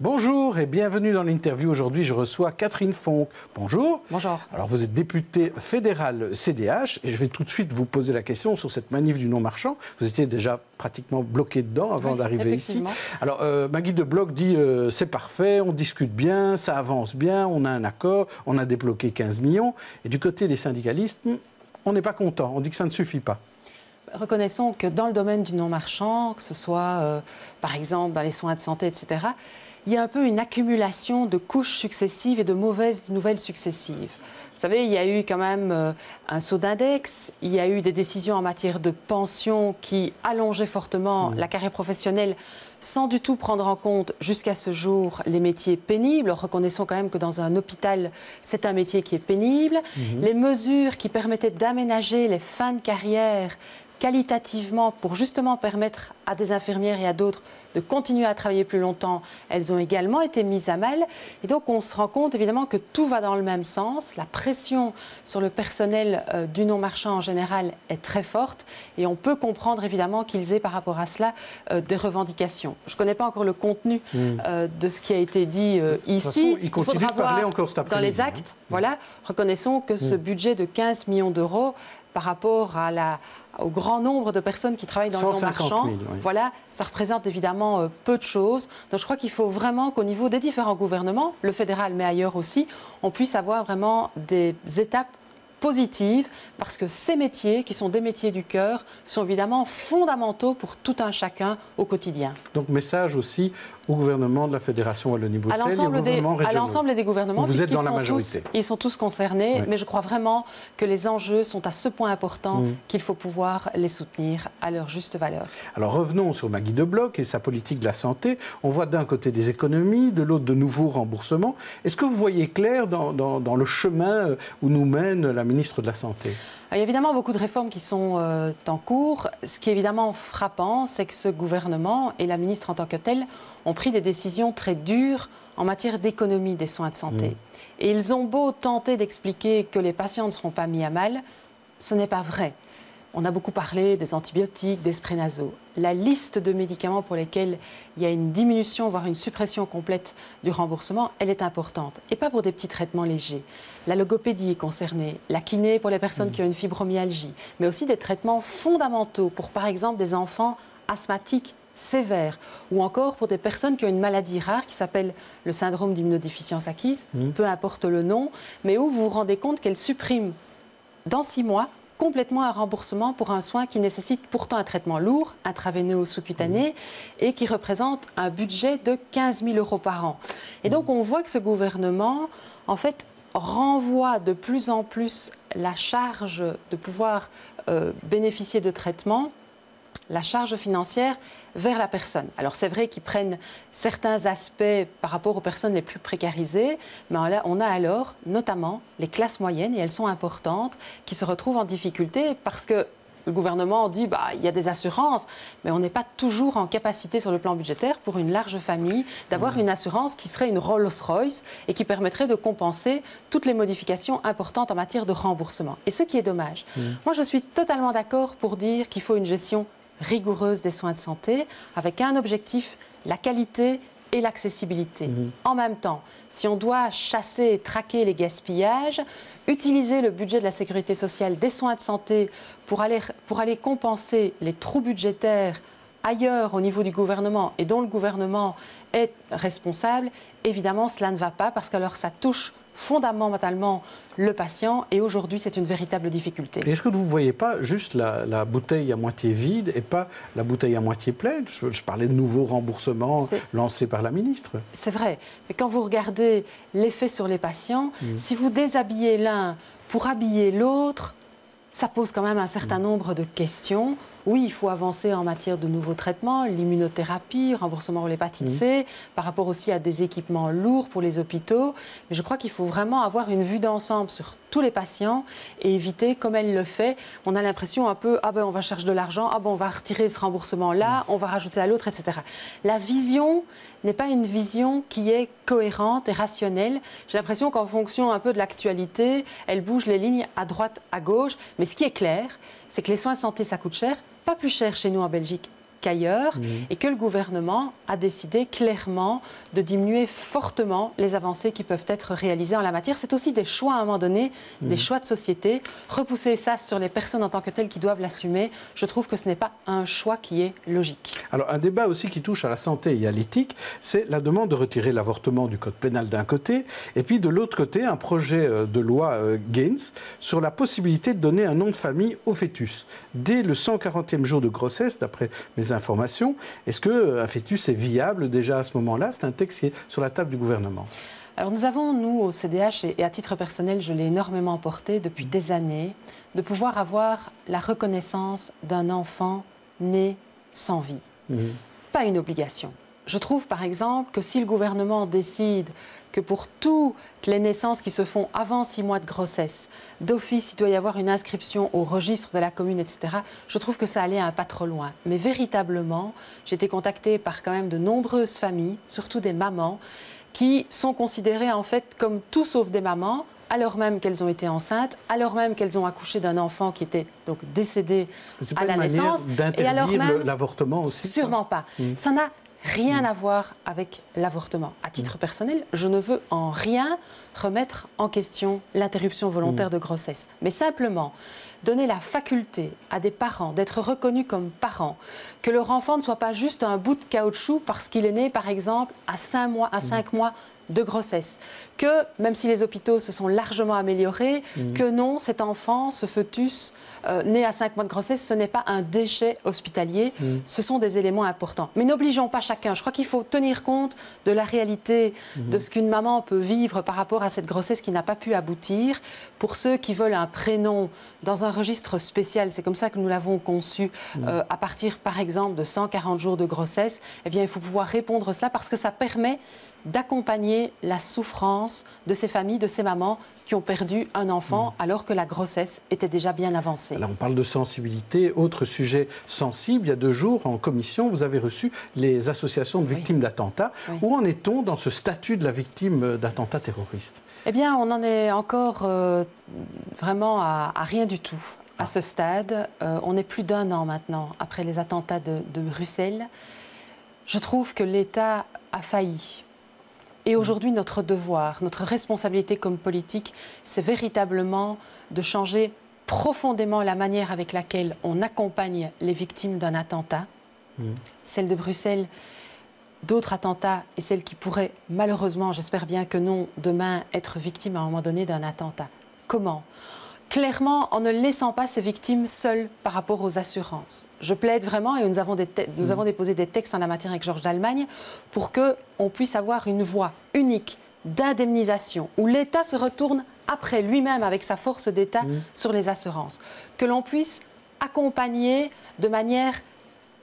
Bonjour et bienvenue dans l'interview. Aujourd'hui, je reçois Catherine Fonck. Bonjour. Bonjour. Alors, vous êtes députée fédérale CDH et je vais tout de suite vous poser la question sur cette manif du non-marchand. Vous étiez déjà pratiquement bloqué dedans avant d'arriver ici. Alors, Maggie de Bloch dit c'est parfait, on discute bien, ça avance bien, on a un accord, on a débloqué 15 millions. Et du côté des syndicalistes, on n'est pas content, on dit que ça ne suffit pas. Reconnaissons que dans le domaine du non-marchand, que ce soit par exemple dans les soins de santé, etc., il y a un peu une accumulation de couches successives et de mauvaises nouvelles successives. Vous savez, il y a eu quand même un saut d'index, il y a eu des décisions en matière de pension qui allongeaient fortement la carrière professionnelle sans du tout prendre en compte jusqu'à ce jour les métiers pénibles. Reconnaissons quand même que dans un hôpital, c'est un métier qui est pénible. Les mesures qui permettaient d'aménager les fins de carrière qualitativement pour justement permettre à des infirmières et à d'autres de continuer à travailler plus longtemps, elles ont également été mises à mal. Et donc on se rend compte évidemment que tout va dans le même sens. La pression sur le personnel du non-marchand en général est très forte et on peut comprendre évidemment qu'ils aient par rapport à cela des revendications. Je ne connais pas encore le contenu de ce qui a été dit ici. Il continue de parler encore cet après-midi. Dans les actes, voilà, reconnaissons que ce budget de 15 millions d'euros par rapport au grand nombre de personnes qui travaillent dans le non-marchand, voilà, ça représente évidemment peu de choses. Donc je crois qu'il faut vraiment qu'au niveau des différents gouvernements, le fédéral mais ailleurs aussi, on puisse avoir vraiment des étapes positives, parce que ces métiers, qui sont des métiers du cœur, sont évidemment fondamentaux pour tout un chacun au quotidien. Donc message aussi au gouvernement de la Fédération Wallonie-Bruxelles et au gouvernement régional. À l'ensemble des gouvernements, vous êtes dans la majorité. Ils sont tous concernés, mais je crois vraiment que les enjeux sont à ce point importants qu'il faut pouvoir les soutenir à leur juste valeur. Alors revenons sur Maggie de Bloch et sa politique de la santé. On voit d'un côté des économies, de l'autre de nouveaux remboursements. Est-ce que vous voyez clair dans le chemin où nous mène la ministre de la Santé ? Il y a évidemment beaucoup de réformes qui sont en cours. Ce qui est évidemment frappant, c'est que ce gouvernement et la ministre en tant que telle ont pris des décisions très dures en matière d'économie des soins de santé. Et ils ont beau tenter d'expliquer que les patients ne seront pas mis à mal, ce n'est pas vrai. On a beaucoup parlé des antibiotiques, des sprénazos. La liste de médicaments pour lesquels il y a une diminution, voire une suppression complète du remboursement, elle est importante. Et pas pour des petits traitements légers. La logopédie est concernée, la kiné pour les personnes qui ont une fibromyalgie, mais aussi des traitements fondamentaux pour, par exemple, des enfants asthmatiques sévères, ou encore pour des personnes qui ont une maladie rare qui s'appelle le syndrome d'immunodéficience acquise, peu importe le nom, mais où vous vous rendez compte qu'elle supprime dans 6 mois complètement un remboursement pour un soin qui nécessite pourtant un traitement lourd, intraveineux ou sous-cutané, et qui représente un budget de 15 000 € par an. Et donc on voit que ce gouvernement, en fait, renvoie de plus en plus la charge de pouvoir bénéficier de traitements, la charge financière vers la personne. Alors c'est vrai qu'ils prennent certains aspects par rapport aux personnes les plus précarisées, mais on a alors notamment les classes moyennes, et elles sont importantes, qui se retrouvent en difficulté parce que le gouvernement dit il y a des assurances, mais on n'est pas toujours en capacité sur le plan budgétaire pour une large famille d'avoir une assurance qui serait une Rolls-Royce et qui permettrait de compenser toutes les modifications importantes en matière de remboursement. Et ce qui est dommage. Moi, je suis totalement d'accord pour dire qu'il faut une gestion rigoureuse des soins de santé, avec un objectif, la qualité et l'accessibilité. En même temps, si on doit chasser et traquer les gaspillages, utiliser le budget de la sécurité sociale des soins de santé pour aller compenser les trous budgétaires ailleurs au niveau du gouvernement et dont le gouvernement est responsable, évidemment cela ne va pas, parce qu'alors ça touche fondamentalement le patient, et aujourd'hui c'est une véritable difficulté. Est-ce que vous ne voyez pas juste la bouteille à moitié vide et pas la bouteille à moitié pleine? Je parlais de nouveaux remboursements lancés par la ministre. C'est vrai, mais quand vous regardez l'effet sur les patients, si vous déshabillez l'un pour habiller l'autre, ça pose quand même un certain nombre de questions. Oui, il faut avancer en matière de nouveaux traitements, l'immunothérapie, remboursement pour l'hépatite C, par rapport aussi à des équipements lourds pour les hôpitaux. Mais je crois qu'il faut vraiment avoir une vue d'ensemble sur tous les patients et éviter, comme elle le fait, on a l'impression un peu, on va chercher de l'argent, on va retirer ce remboursement-là, on va rajouter à l'autre, etc. La vision n'est pas une vision qui est cohérente et rationnelle. J'ai l'impression qu'en fonction un peu de l'actualité, elle bouge les lignes à droite, à gauche. Mais ce qui est clair, c'est que les soins de santé, ça coûte cher. Pas plus cher chez nous en Belgique qu'ailleurs, et que le gouvernement a décidé clairement de diminuer fortement les avancées qui peuvent être réalisées en la matière. C'est aussi des choix à un moment donné, des choix de société. Repousser ça sur les personnes en tant que telles qui doivent l'assumer, je trouve que ce n'est pas un choix qui est logique. Alors un débat aussi qui touche à la santé et à l'éthique, c'est la demande de retirer l'avortement du code pénal d'un côté, et puis de l'autre côté, un projet de loi Gaines sur la possibilité de donner un nom de famille au fœtus. Dès le 140e jour de grossesse, d'après mes informations, est-ce qu'un fœtus est viable déjà à ce moment-là? C'est un texte qui est sur la table du gouvernement. Alors nous avons, nous, au CDH, et à titre personnel, je l'ai énormément porté depuis des années, de pouvoir avoir la reconnaissance d'un enfant né sans vie. Pas une obligation. Je trouve, par exemple, que si le gouvernement décide que pour toutes les naissances qui se font avant 6 mois de grossesse, d'office, il doit y avoir une inscription au registre de la commune, etc., je trouve que ça allait un pas trop loin. Mais véritablement, j'ai été contactée par quand même de nombreuses familles, surtout des mamans, qui sont considérées en fait comme tout sauf des mamans, alors même qu'elles ont été enceintes, alors même qu'elles ont accouché d'un enfant qui était donc décédé à la naissance. Et alors même l'avortement aussi? Sûrement pas. Ça n'a rien à voir avec l'avortement. À titre personnel, je ne veux en rien remettre en question l'interruption volontaire de grossesse. Mais simplement, donner la faculté à des parents d'être reconnus comme parents, que leur enfant ne soit pas juste un bout de caoutchouc parce qu'il est né, par exemple, à 5 mois de grossesse. Que, même si les hôpitaux se sont largement améliorés, que non, cet enfant, ce fœtus, né à 5 mois de grossesse, ce n'est pas un déchet hospitalier, ce sont des éléments importants. Mais n'obligeons pas chacun. Je crois qu'il faut tenir compte de la réalité de ce qu'une maman peut vivre par rapport à cette grossesse qui n'a pas pu aboutir. Pour ceux qui veulent un prénom dans un registre spécial, c'est comme ça que nous l'avons conçu, à partir par exemple de 140 jours de grossesse, eh bien il faut pouvoir répondre à cela parce que ça permet d'accompagner la souffrance de ces familles, de ces mamans qui ont perdu un enfant alors que la grossesse était déjà bien avancée. Alors on parle de sensibilité, autre sujet sensible. Il y a 2 jours, en commission, vous avez reçu les associations de victimes d'attentats. Où en est-on dans ce statut de la victime d'attentats terroristes? Eh bien, on en est encore vraiment à rien du tout à ce stade. On est plus d'1 an maintenant après les attentats de Bruxelles. Je trouve que l'État a failli. Et aujourd'hui, notre devoir, notre responsabilité comme politique, c'est véritablement de changer profondément la manière avec laquelle on accompagne les victimes d'un attentat. Celle de Bruxelles, d'autres attentats et celles qui pourraient malheureusement, j'espère bien que non, demain être victimes à un moment donné d'un attentat. Comment ? Clairement, en ne laissant pas ces victimes seules par rapport aux assurances. Je plaide vraiment, et nous avons déposé des textes en la matière avec Georges d'Allemagne, pour qu'on puisse avoir une voie unique d'indemnisation, où l'État se retourne après lui-même avec sa force d'État sur les assurances. Que l'on puisse accompagner de manière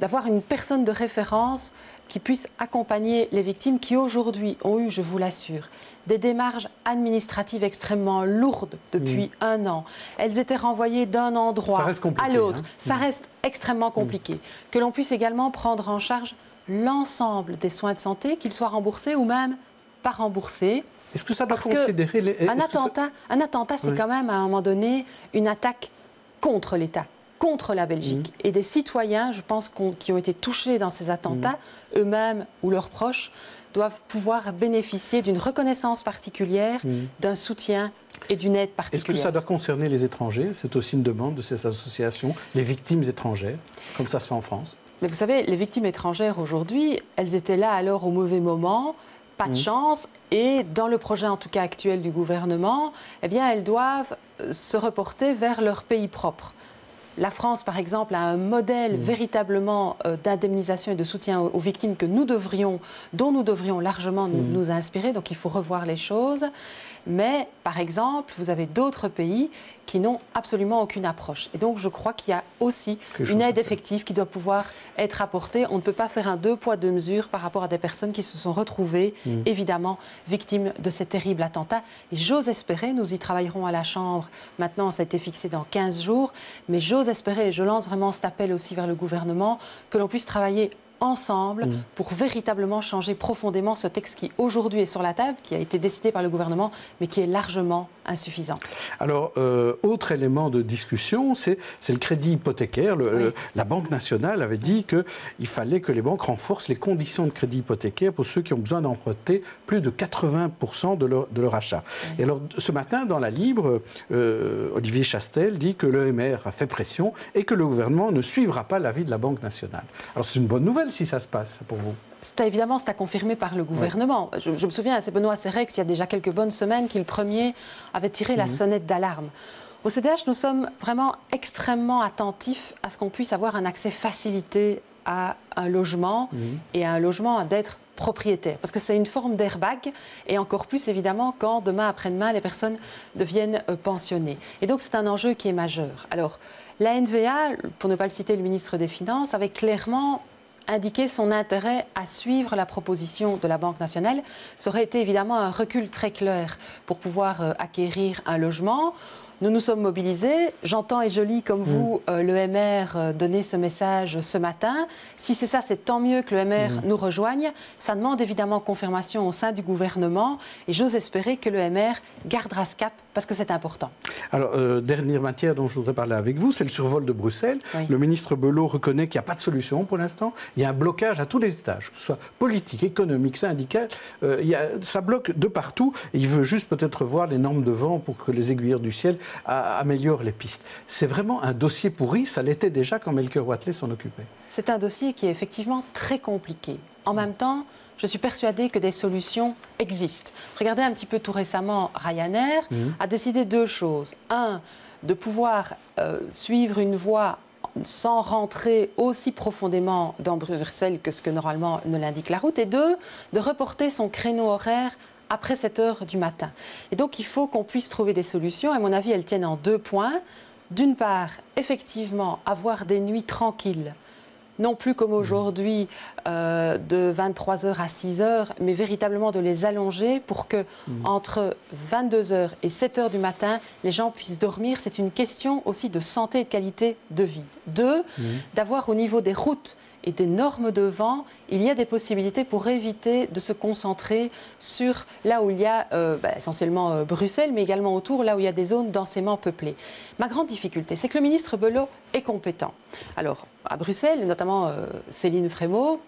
d'avoir une personne de référence qui puisse accompagner les victimes qui aujourd'hui ont eu, je vous l'assure, des démarches administratives extrêmement lourdes depuis 1 an. Elles étaient renvoyées d'un endroit à l'autre. Ça reste extrêmement compliqué. Que l'on puisse également prendre en charge l'ensemble des soins de santé, qu'ils soient remboursés ou même pas remboursés. Est-ce que ça doit considérer... Un attentat, c'est quand même à un moment donné une attaque contre l'État, contre la Belgique. Et des citoyens, je pense, qui ont été touchés dans ces attentats, eux-mêmes ou leurs proches, doivent pouvoir bénéficier d'une reconnaissance particulière, d'un soutien et d'une aide particulière. Est-ce que ça doit concerner les étrangers? C'est aussi une demande de ces associations, les victimes étrangères, comme ça se fait en France. Mais vous savez, les victimes étrangères aujourd'hui, elles étaient là alors au mauvais moment, pas de chance, et dans le projet en tout cas actuel du gouvernement, eh bien elles doivent se reporter vers leur pays propre. La France, par exemple, a un modèle véritablement d'indemnisation et de soutien aux victimes dont nous devrions largement nous inspirer. Donc il faut revoir les choses. Mais, par exemple, vous avez d'autres pays qui n'ont absolument aucune approche. Et donc je crois qu'il y a aussi une aide effective qui doit pouvoir être apportée. On ne peut pas faire un 2 poids 2 mesures par rapport à des personnes qui se sont retrouvées, évidemment, victimes de ces terribles attentats. Et j'ose espérer, nous y travaillerons à la Chambre. Maintenant, ça a été fixé dans 15 jours. Mais j'ose espérer, et je lance vraiment cet appel aussi vers le gouvernement, que l'on puisse travailler ensemble pour véritablement changer profondément ce texte qui aujourd'hui est sur la table, qui a été décidé par le gouvernement, mais qui est largement insuffisant. Alors, autre élément de discussion, c'est le crédit hypothécaire. La Banque nationale avait dit qu'il fallait que les banques renforcent les conditions de crédit hypothécaire pour ceux qui ont besoin d'emprunter plus de 80% de leur achat. Oui. Et alors, ce matin, dans la Libre, Olivier Chastel dit que l'EMR a fait pression et que le gouvernement ne suivra pas l'avis de la Banque nationale. Alors, c'est une bonne nouvelle si ça se passe pour vous. Évidemment, c'est à confirmer par le gouvernement. Oui. Je me souviens, c'est Benoît Serex, il y a déjà quelques bonnes semaines, qui le premier avait tiré la sonnette d'alarme. Au CDH, nous sommes vraiment extrêmement attentifs à ce qu'on puisse avoir un accès facilité à un logement et à un logement d'être propriétaire. Parce que c'est une forme d'airbag et encore plus évidemment quand demain après-demain les personnes deviennent pensionnées. Et donc c'est un enjeu qui est majeur. Alors la NVA, pour ne pas le citer, le ministre des Finances, avait clairement indiqué son intérêt à suivre la proposition de la Banque nationale. Ça aurait été évidemment un recul très clair pour pouvoir acquérir un logement. Nous nous sommes mobilisés. J'entends et je lis comme vous l'EMR donner ce message ce matin. Si c'est ça, c'est tant mieux que l'EMR nous rejoigne. Ça demande évidemment confirmation au sein du gouvernement et j'ose espérer que l'EMR gardera ce cap parce que c'est important. Alors, dernière matière dont je voudrais parler avec vous, c'est le survol de Bruxelles. Oui. Le ministre Belot reconnaît qu'il n'y a pas de solution pour l'instant. Il y a un blocage à tous les étages, que ce soit politique, économique, syndical. Ça bloque de partout. Et il veut juste peut-être voir les normes de vent pour que les aiguilleurs du ciel améliore les pistes. C'est vraiment un dossier pourri, ça l'était déjà quand Melchior Wathelet s'en occupait. C'est un dossier qui est effectivement très compliqué. En même temps, je suis persuadée que des solutions existent. Regardez un petit peu tout récemment, Ryanair a décidé deux choses. Un, de pouvoir suivre une voie sans rentrer aussi profondément dans Bruxelles que ce que normalement ne l'indique la route. Et deux, de reporter son créneau horaire après 7 heures du matin. Et donc, il faut qu'on puisse trouver des solutions. À mon avis, elles tiennent en 2 points. D'une part, effectivement, avoir des nuits tranquilles, non plus comme aujourd'hui de 23h à 6h, mais véritablement de les allonger pour que entre 22h et 7h du matin, les gens puissent dormir. C'est une question aussi de santé et de qualité de vie. Deux, d'avoir au niveau des routes et des normes de vent, il y a des possibilités pour éviter de se concentrer sur là où il y a essentiellement Bruxelles, mais également autour, là où il y a des zones densément peuplées. Ma grande difficulté, c'est que le ministre Belot est compétent. Alors, à Bruxelles, notamment Céline Frémaux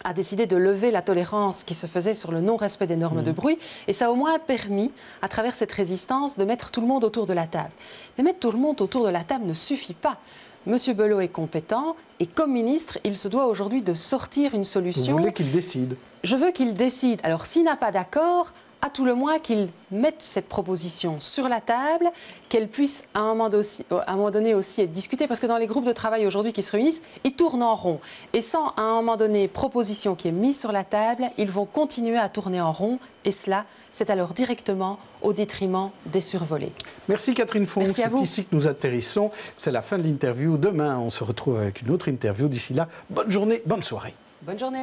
a décidé de lever la tolérance qui se faisait sur le non-respect des normes de bruit, et ça a au moins permis, à travers cette résistance, de mettre tout le monde autour de la table. Mais mettre tout le monde autour de la table ne suffit pas. Monsieur Belot est compétent et comme ministre, il se doit aujourd'hui de sortir une solution. Vous voulez qu'il décide? Je veux qu'il décide. Alors s'il n'a pas d'accord, à tout le moins qu'il mette cette proposition sur la table, qu'elle puisse à un moment donné aussi être discutée, parce que dans les groupes de travail aujourd'hui qui se réunissent, ils tournent en rond. Et sans à un moment donné proposition qui est mise sur la table, ils vont continuer à tourner en rond, et cela, c'est alors directement au détriment des survolés. Merci Catherine Fong, c'est ici que nous atterrissons. C'est la fin de l'interview. Demain, on se retrouve avec une autre interview. D'ici là, bonne journée, bonne soirée. Bonne journée.